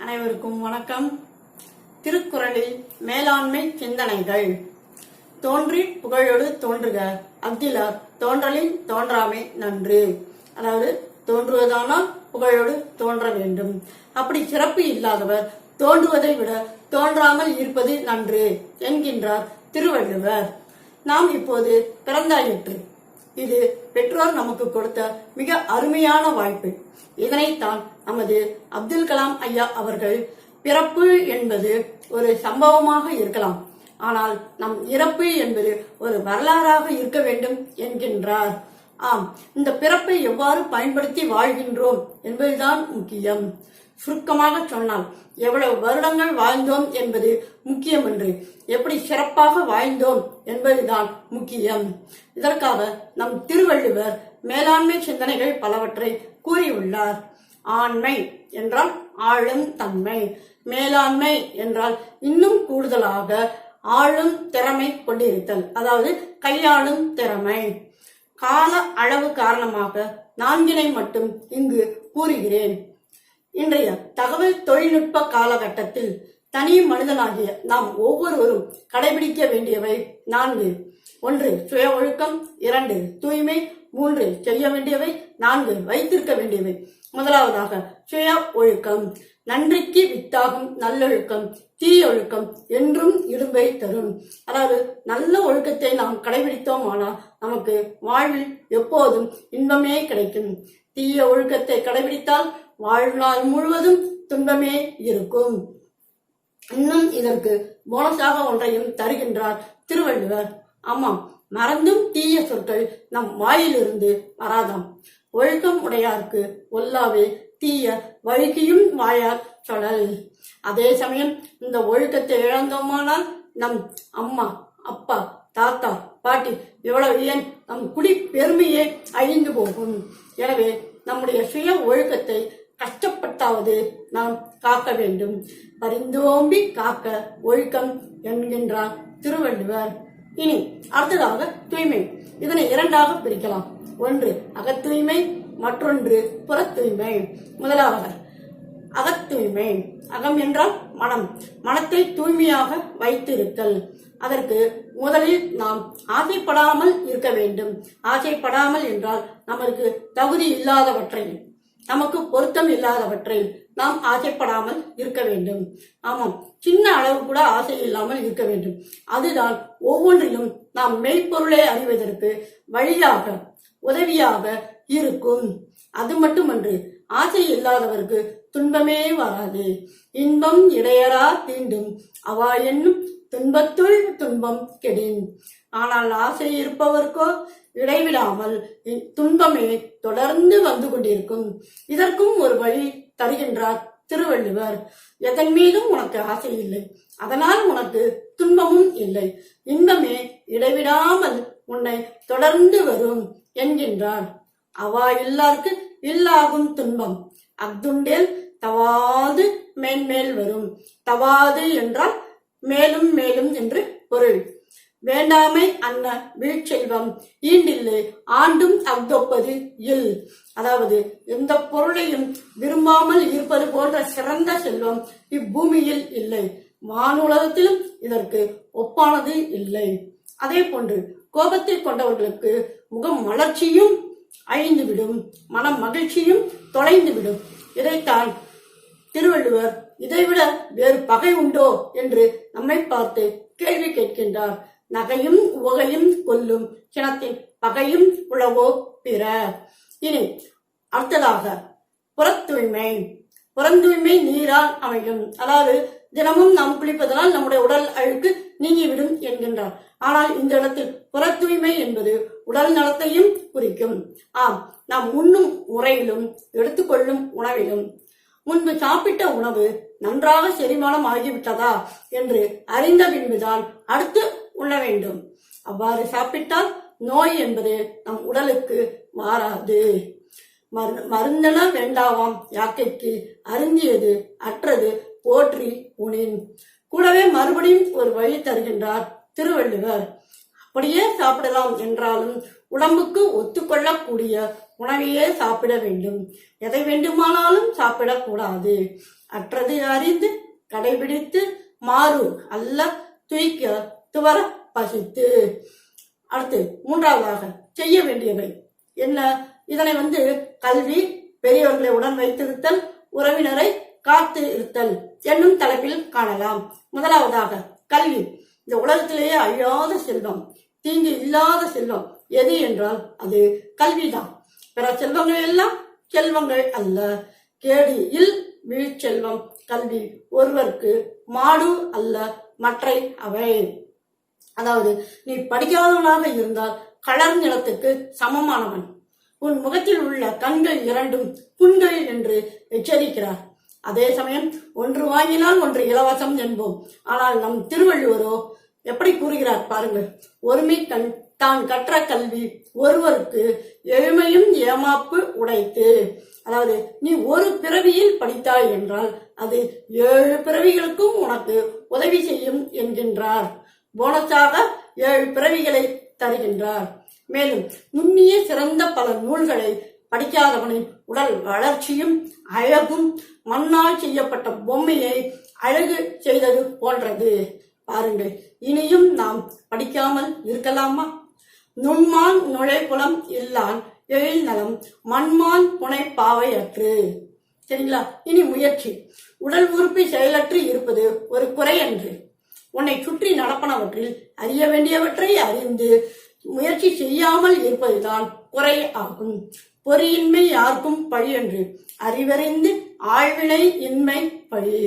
அனைவருக்கும் வணக்கம். திருக்குறளில் மேலாண்மை சிந்தனைகள். தோன்றி புகழோடு தோன்றுக அஃதிலார் தோன்றலின் தோன்றாமை நன்று. அதாவது தோன்றுவதானால் புகழோடு தோன்ற வேண்டும். அப்படி சிறப்பு இல்லாதவர் தோன்றுவதை விட தோன்றாமல் இருப்பது நன்று என்கின்றார் திருவள்ளுவர். நாம் இப்போது பிறந்தாயிற்று. இது பெற்றோர் நமக்கு கொடுத்த மிக அருமையான வாய்ப்பு. இதனைத்தான் நமது அப்துல் கலாம் ஐயா அவர்கள் பிறப்பு என்பது ஒரு சம்பவமாக இருக்கலாம், ஆனால் நம் இறப்பு என்பது ஒரு வரலாறாக இருக்க வேண்டும் என்கின்றார். ஆம், இந்த பிறப்பை எவ்வாறு பயன்படுத்தி வாழ்கின்றோம் என்பதுதான் முக்கியம். சுருக்கமாக சொன்னால் எவ்வளவு வருடங்கள் வாழ்ந்தோம் என்பது முக்கியம் என்று, எப்படி சிறப்பாக வாழ்ந்தோம் என்பதுதான் முக்கியம். இதற்காக நம் திருவள்ளுவர் மேலாண்மை சிந்தனைகள் பலவற்றை கூறியுள்ளார். ஆண்மை என்றால் ஆளும் தன்மை, மேலாண்மை என்றால் இன்னும் கூடுதலாக ஆளும் திறமை கொண்டிருத்தல், அதாவது கையாளும் திறமை. கால அளவு காரணமாக 4 மட்டும் இங்கு கூறுகிறேன். இன்றைய தகவல் தொழில்நுட்ப காலகட்டத்தில் தனி மனிதனாகிய நாம் ஒவ்வொருவரும் கடைபிடிக்க வேண்டியவை 4. 1 சுய ஒழுக்கம், 2 தூய்மை, 3 செய்ய வேண்டியவை, 4 வைத்திருக்க வேண்டியவை. முதலாவதாக சுய ஒழுக்கம். நன்றிக்கு வித்தாகும் நல்லொழுக்கம் தீயொழுக்கம் என்றும் இடும்பை தரும். அதாவது நல்ல ஒழுக்கத்தை நாம் கடைபிடித்தோமானால் நமக்கு வாழ்வில் எப்போதும் இன்பமே கிடைக்கும். தீய ஒழுக்கத்தை கடைபிடித்தால் வாழ்நாள் முழுவதும் துன்பமே இருக்கும். இன்னும் இதற்கு போனஸாக ஒன்றையும் தருகின்றார் திருவள்ளுவர். ஆமாம், மறந்தும் தீய சொற்கள் நம் வாயிலிருந்து வராதாம். ஒழுக்கம் உடையார்க்கு ஒல்லாவே தீய வழுக்கியும் வாயார் சொல். அதே சமயம் இந்த ஒழுக்கத்தை இழந்தோமானால் நம் அம்மா, அப்பா, தாத்தா, பாட்டி, இவ்வளவு ஏன் நம் குடி பெருமையே அழிந்து போகும். எனவே நம்முடைய சுய ஒழுக்கத்தை கஷ்டப்பட்டாவது நாம் காக்க வேண்டும். பரிந்தோம்பி காக்க ஒழுக்கம் என்கின்றார் திருவள்ளுவர். இனி அடுத்ததாக தூய்மை. இதனை 2ஆக பிரிக்கலாம். 1 அகத்தூய்மை, மற்றொன்று புற தூய்மை. முதலாவது அகத்தூய்மை. அகம் என்றால் மனம். மனத்தை தூய்மையாக வைத்திருத்தல். அதற்கு முதலில் நாம் ஆசைப்படாமல் இருக்க வேண்டும். ஆசைப்படாமல் என்றால் நமக்கு தகுதி இல்லாதவற்றை, நமக்கு பொருத்தம் இல்லாதவற்றை நாம் ஆசைப்படாமல் இருக்க வேண்டும். ஆமாம், சின்ன அளவு கூட ஆசை இல்லாமல் இருக்க வேண்டும். அதுதான் ஒவ்வொன்றிலும் நாம் மெய்ப்பொருளை அறிவதற்கு வழியாக, உதவியாக இருக்கும். அது மட்டுமன்று, ஆசை இல்லாதவருக்கு துன்பமே வராது. இன்பம் இடையரா தீண்டும் அவா என்னும் துன்பத்துள் துன்பம் கெடின். ஆனால் ஆசை இருப்பவர்க்கோ இடைவிடாமல் துன்பமே தொடர்ந்து வந்து கொண்டிருக்கும். இதற்கும் ஒரு வழி தருகின்றார் திருவள்ளுவர். எதன் மீதும் உனக்கு ஆசை இல்லை, அதனால் உனக்கு துன்பமும் இல்லை. இன்பமே இடைவிடாமல் உன்னை தொடர்ந்து வரும் என்கின்றார். அவா இல்லார்க்கு இல்லாகும் துன்பம் அஃதுண்டேல் தவாது மேன்மேல் வரும். தவாது என்றால் மேலும் மேலும் என்று பொருள். வேண்டாமை அன்ன வீழ்ச்செல்வம் ஈண்டில்லை ஆண்டும் அஃதொப்பது இல். அதாவது எந்த பொருளையும் விரும்பாமல் இருப்பது போன்ற சிறந்த செல்வம் இப்பூமியில் இல்லை, வானுலகத்திலும் இதற்கு ஒப்பானது இல்லை. அதே போன்று கோபத்தை கொண்டவர்களுக்கு முகம் மலர்ச்சியும் அழிந்துவிடும், மன மகிழ்ச்சியும் தொலைந்துவிடும். இதைத்தான் திருவள்ளுவர் இதைவிட வேறு பகை உண்டோ என்று நம்மை பார்த்து கேள்வி கேட்கின்றார். நகையும் உவகையும் கொல்லும் சினத்தின் பகையும் உளவோ பிற. இனி அடுத்ததாக புறத்தூய்மை. புறந்தூய்மை நீரால் அமையும். அதாவது தினமும் நாம் குளிப்பதனால் நம்முடைய உடல் அழுக்கு நீங்கிவிடும் என்கின்றார். ஆனால் இந்த இடத்தில் புற தூய்மை என்பது உடல் நலத்தையும் குறிக்கும். ஆம், நாம் உண்ணும் முறையிலும் எடுத்துக்கொள்ளும் உணவிலும் முன்பு சாப்பிட்ட உணவு நன்றாக செரிமானம் ஆகிவிட்டதா என்று அறிந்த பின்புதான் அடுத்து உண்ண வேண்டும். அவ்வாறு சாப்பிட்டால் நோய் என்பது நம் உடலுக்கு மாறாது. மருந்தன வேண்டாவாம் யாக்கைக்கு அருந்தியது அற்றது போற்றி உணின். கூடவே மறுபடியும் ஒரு வழி தருகின்றார் திருவள்ளுவர். அப்படியே சாப்பிடலாம் என்றாலும் உடம்புக்கு ஒத்துக்கொள்ளக்கூடிய உணவையே சாப்பிட வேண்டும். எதை வேண்டுமானாலும் சாப்பிடக்கூடாது. அற்றது அறிந்து கடைபிடித்து மாறு அல்ல துய்க்க துவர பசித்து. அடுத்து மூன்றாவதாக செய்ய வேண்டியவை என்ன? இதனை கல்வி, பெரியவர்களை உடன் வைத்திருத்தல், உறவினரை காத்து இருத்தல் என்னும் தலைப்பில் காணலாம். முதலாவதாக கல்வி. இந்த உலகத்திலேயே அழியாத செல்வம், தீங்கு இல்லாத செல்வம் எது என்றால் அது கல்விதான். பிற செல்வங்கள் எல்லாம் செல்வங்கள் அல்ல. கேடு இல் வீழ்ச்செல்வம் கல்வி. ஒருவருக்கு மாடு அல்ல மற்றை அவை. அதாவது நீ படிக்காதவனாக இருந்தால் கலர் நிலத்துக்கு சமமானவன். உன் முகத்தில் உள்ள கண்கள் இரண்டும் புண்கள் என்று எச்சரிக்கிறார். அதே சமயம் ஒன்று வாங்கினால் ஒன்று இலவசம் என்போம். ஆனால் நம் திருவள்ளுவரோ எப்படி கூறுகிறார் பாருங்கள். ஒருமை கண் தான் கற்ற கல்வி ஒருவருக்கு எளிமையும் ஏமாப்பு உடைத்து. அதாவது நீ ஒரு பிறவியில் படித்தாய் என்றால் அது 7 பிறவிகளுக்கும் உனக்கு உதவி செய்யும் என்கின்றார். போனஸாக 7 பிறவிகளை தருகின்றார். மேலும் நுண்ணிய சிறந்த பல நூல்களை படிக்காதவனின் உடல் வளர்ச்சியும் அழகும் மண்ணால் செய்யப்பட்ட பொம்மையை அழகு செய்தது போன்றது. பாருங்கள், இனியும் நாம் படிக்காமல் இருக்கலாமா? நுண்மான் நுழைப்புலம் இல்லான் எழில் நலம் மண்மான் புனை பாவையற்று. சரிங்களா? இனி முயற்சி. உடல் உறுப்பை செயலற்று இருப்பது ஒரு குறை அன்று. உன்னை சுற்றி நடப்பனவற்றில் அறிய வேண்டியவற்றை அறிந்து முயற்சி செய்யாமல் இருப்பதுதான் குறை ஆகும். பொறியின்மை யாருக்கும் பழி என்று அறிவறிந்து ஆழ்வினை இன்மை பழி.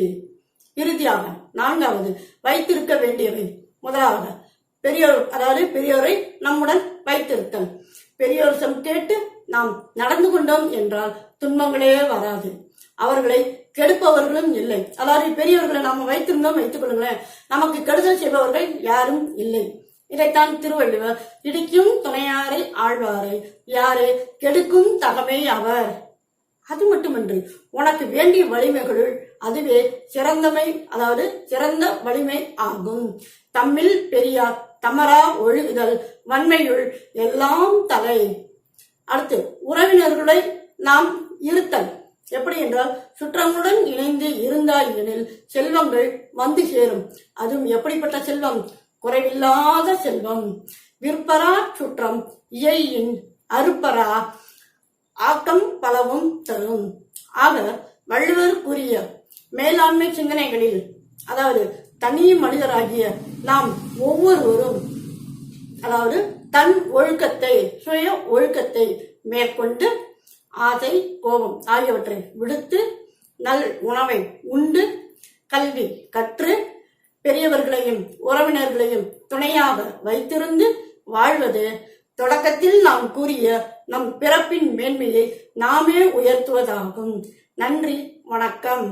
இறுதியாக நான்காவது வைத்திருக்க வேண்டியவை. முதலாவது பெரியோர், அதாவது பெரியோரை நம்முடன் வைத்திருத்தல். பெரியோர் சொல் கேட்டு நாம் நடந்து கொண்டோம் என்றால் துன்பங்களே வராது. அவர்களை கெடுப்பவர்களும் இல்லை. அதாவது பெரியவர்களை நாம வைத்திருந்தோம் வைத்துக் கொள்ளுங்களேன், நமக்கு கெடுதல் செய்பவர்கள் யாரும் இல்லை. இதைத்தான் திருவள்ளுவர் இடிக்கும் துணையாரை ஆழ்வாரை யாரே கெடுக்கும் தகமை அவர். அது மட்டுமன்று, உனக்கு வேண்டிய வலிமைகளுள் அதுவே சிறந்தமை, அதாவது சிறந்த வலிமை ஆகும். தம்மில் பெரியார் தமரா ஒழுகுதல் வன்மையுள் எல்லாம் தலை. அடுத்து உறவினர்களை நாம் இருத்தல். எப்படி என்றால் சுற்றங்களுடன் இணைந்து இருந்தாய் எனில் செல்வங்கள் வந்து சேரும். அதுவும் எப்படிப்பட்ட செல்வம்? குறைவில்லாத செல்வம். விற்பரா சுற்றம் இயையின் அறுப்பரா ஆக்கம் பலவும் தரும். ஆக வள்ளுவர் கூறிய மேலாண்மை சிந்தனைகளில், அதாவது தனி மனிதராகிய நாம் ஒவ்வொருவரும், அதாவது தன் ஒழுக்கத்தை, சுய ஒழுக்கத்தை மேற்கொண்டு ஆசை, கோபம் ஆகியவற்றை விடுத்து நல் உணவை உண்டு கல்வி கற்று பெரியவர்களையும் உறவினர்களையும் துணையாக வைத்திருந்து வாழ்வது தொடக்கத்தில் நாம் கூறிய நம் பிறப்பின் மேன்மையை நாமே உயர்த்துவதாகும். நன்றி, வணக்கம்.